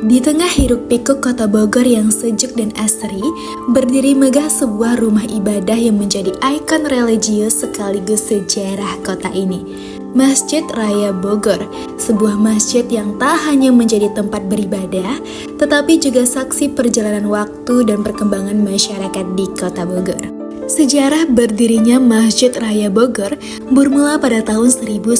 Di tengah hiruk-pikuk kota Bogor yang sejuk dan asri, berdiri megah sebuah rumah ibadah yang menjadi ikon religius sekaligus sejarah kota ini. Masjid Raya Bogor, sebuah masjid yang tak hanya menjadi tempat beribadah, tetapi juga saksi perjalanan waktu dan perkembangan masyarakat di kota Bogor. Sejarah berdirinya Masjid Raya Bogor bermula pada tahun 1965.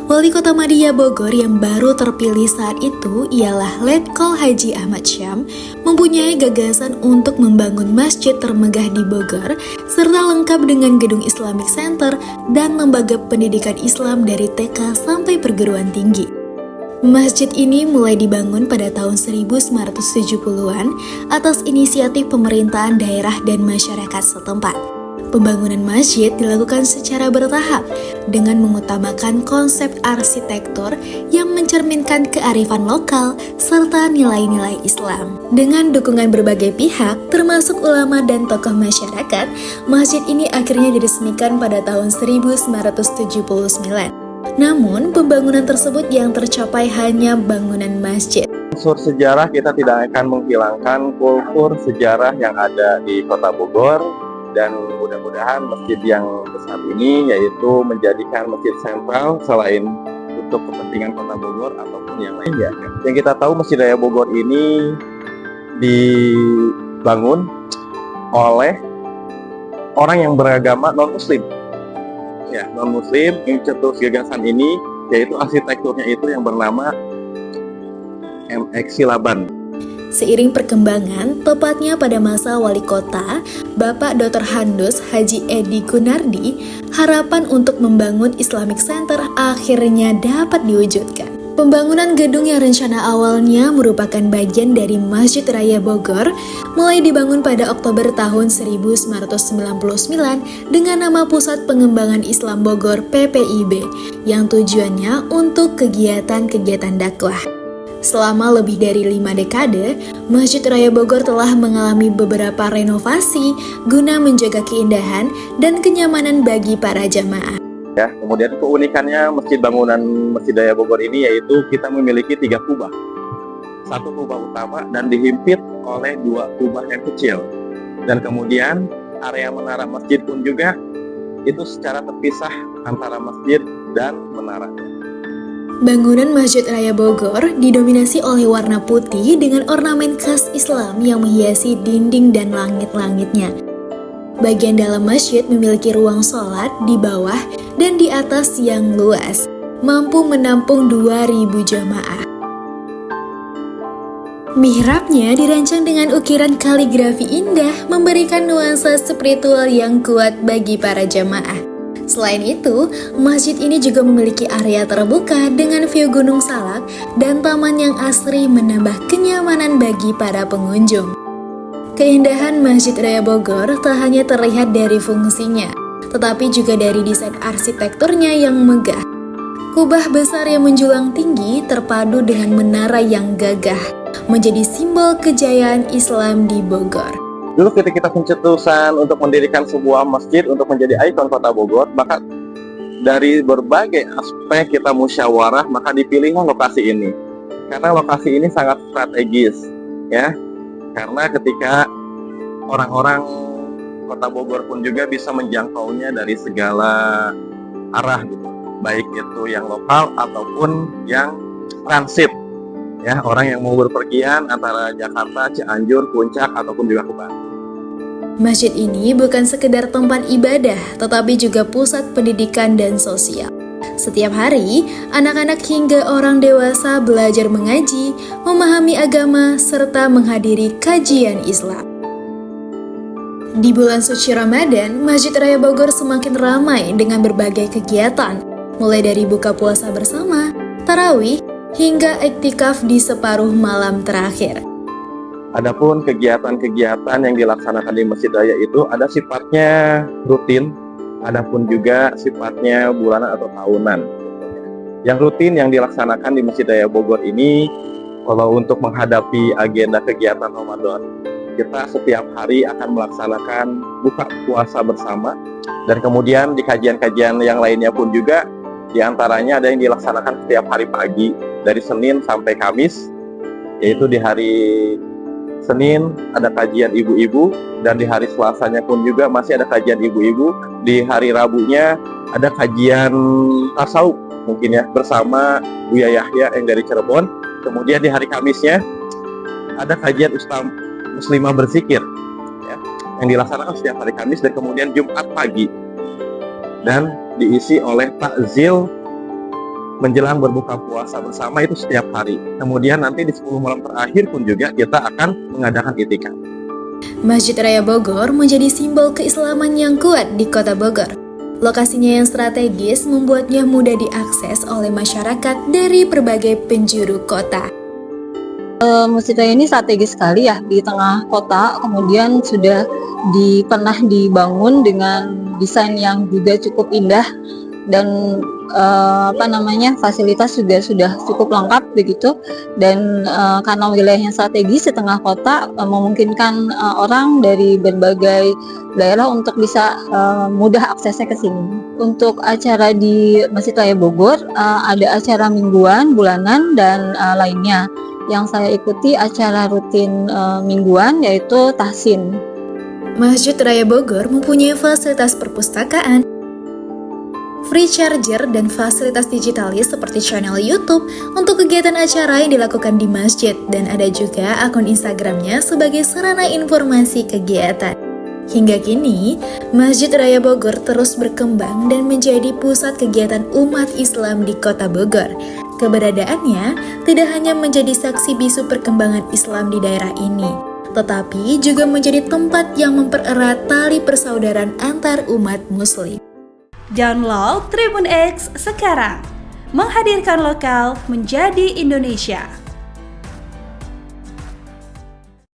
Wali Kota Madya Bogor yang baru terpilih saat itu ialah Letkol Haji Ahmad Syam, mempunyai gagasan untuk membangun masjid termegah di Bogor, serta lengkap dengan gedung Islamic Center dan lembaga pendidikan Islam dari TK sampai perguruan tinggi. Masjid ini mulai dibangun pada tahun 1970-an atas inisiatif pemerintahan daerah dan masyarakat setempat. Pembangunan masjid dilakukan secara bertahap dengan mengutamakan konsep arsitektur yang mencerminkan kearifan lokal serta nilai-nilai Islam. Dengan dukungan berbagai pihak, termasuk ulama dan tokoh masyarakat, masjid ini akhirnya diresmikan pada tahun 1979. Namun, pembangunan tersebut yang tercapai hanya bangunan masjid. Unsur sejarah, kita tidak akan menghilangkan kultur sejarah yang ada di Kota Bogor, dan mudah-mudahan masjid yang besar ini yaitu menjadikan masjid sentral selain untuk kepentingan Kota Bogor ataupun yang lainnya. Yang kita tahu Masjid Raya Bogor ini dibangun oleh orang yang beragama non-muslim. Ya, non-muslim yang cetus gagasan ini, yaitu arsitekturnya itu yang bernama M.X. Silaban. Seiring perkembangan, tepatnya pada masa wali kota, Bapak Dr. Handus Haji Edi Gunardi, harapan untuk membangun Islamic Center akhirnya dapat diwujudkan. Pembangunan gedung yang rencana awalnya merupakan bagian dari Masjid Raya Bogor mulai dibangun pada Oktober tahun 1999 dengan nama Pusat Pengembangan Islam Bogor (PPIB) yang tujuannya untuk kegiatan-kegiatan dakwah. Selama lebih dari 5 dekade, Masjid Raya Bogor telah mengalami beberapa renovasi guna menjaga keindahan dan kenyamanan bagi para jamaah. Ya, kemudian keunikannya bangunan Masjid Raya Bogor ini yaitu kita memiliki 3 kubah. 1 kubah utama dan dihimpit oleh 2 kubah yang kecil. Dan kemudian area menara masjid pun juga itu secara terpisah antara masjid dan menaranya. Bangunan Masjid Raya Bogor didominasi oleh warna putih dengan ornamen khas Islam yang menghiasi dinding dan langit-langitnya. Bagian dalam masjid memiliki ruang sholat di bawah dan di atas yang luas, mampu menampung 2.000 jamaah. Mihrabnya dirancang dengan ukiran kaligrafi indah, memberikan nuansa spiritual yang kuat bagi para jamaah. Selain itu, masjid ini juga memiliki area terbuka dengan view Gunung Salak dan taman yang asri menambah kenyamanan bagi para pengunjung. Keindahan Masjid Raya Bogor tak hanya terlihat dari fungsinya, tetapi juga dari desain arsitekturnya yang megah. Kubah besar yang menjulang tinggi terpadu dengan menara yang gagah, menjadi simbol kejayaan Islam di Bogor. Dulu ketika kita pencetusan untuk mendirikan sebuah masjid untuk menjadi ikon Kota Bogor, maka dari berbagai aspek kita musyawarah, maka dipilihlah lokasi ini. Karena lokasi ini sangat strategis, ya. Karena ketika orang-orang Kota Bogor pun juga bisa menjangkaunya dari segala arah gitu, baik itu yang lokal ataupun yang transit, ya, orang yang mau berpergian antara Jakarta, Cianjur, Puncak ataupun juga ke Bandung. Masjid ini bukan sekedar tempat ibadah, tetapi juga pusat pendidikan dan sosial. Setiap hari, anak-anak hingga orang dewasa belajar mengaji, memahami agama, serta menghadiri kajian Islam. Di bulan suci Ramadan, Masjid Raya Bogor semakin ramai dengan berbagai kegiatan, mulai dari buka puasa bersama, tarawih, hingga iktikaf di separuh malam terakhir. Adapun kegiatan-kegiatan yang dilaksanakan di Masjid Raya itu ada sifatnya rutin, adapun juga sifatnya bulanan atau tahunan. Yang rutin yang dilaksanakan di Masjid Raya Bogor ini, kalau untuk menghadapi agenda kegiatan Ramadan, kita setiap hari akan melaksanakan buka puasa bersama, dan kemudian di kajian-kajian yang lainnya pun juga, di antaranya ada yang dilaksanakan setiap hari pagi, dari Senin sampai Kamis, yaitu di hari Senin ada kajian ibu-ibu, dan di hari Selasanya pun juga masih ada kajian ibu-ibu. Di hari Rabunya ada kajian tasawuf mungkin ya, bersama Buya Yahya yang dari Cirebon. Kemudian di hari Kamisnya ada kajian Ustaz Muslimah berzikir ya, yang dilaksanakan setiap hari Kamis, dan kemudian Jumat pagi dan diisi oleh takzil menjelang berbuka puasa bersama, itu setiap hari. Kemudian nanti di 10 malam terakhir pun juga kita akan mengadakan itikaf. Masjid Raya Bogor menjadi simbol keislaman yang kuat di Kota Bogor. Lokasinya yang strategis membuatnya mudah diakses oleh masyarakat dari berbagai penjuru kota. Masjid Raya ini strategis sekali ya, di tengah kota, kemudian sudah pernah dibangun dengan desain yang juga cukup indah, dan fasilitas juga sudah cukup lengkap begitu. Dan karena wilayahnya strategis di tengah kota, memungkinkan orang dari berbagai daerah untuk bisa mudah aksesnya ke sini. Untuk acara di Masjid Raya Bogor, ada acara mingguan, bulanan, dan lainnya. Yang saya ikuti acara rutin mingguan yaitu tahsin. Masjid Raya Bogor mempunyai fasilitas perpustakaan, free charger, dan fasilitas digitalis seperti channel YouTube untuk kegiatan acara yang dilakukan di masjid, dan ada juga akun Instagramnya sebagai sarana informasi kegiatan. Hingga kini, Masjid Raya Bogor terus berkembang dan menjadi pusat kegiatan umat Islam di Kota Bogor. Keberadaannya tidak hanya menjadi saksi bisu perkembangan Islam di daerah ini, tetapi juga menjadi tempat yang mempererat tali persaudaraan antar umat Muslim. Download Tribun X sekarang, menghadirkan lokal menjadi Indonesia.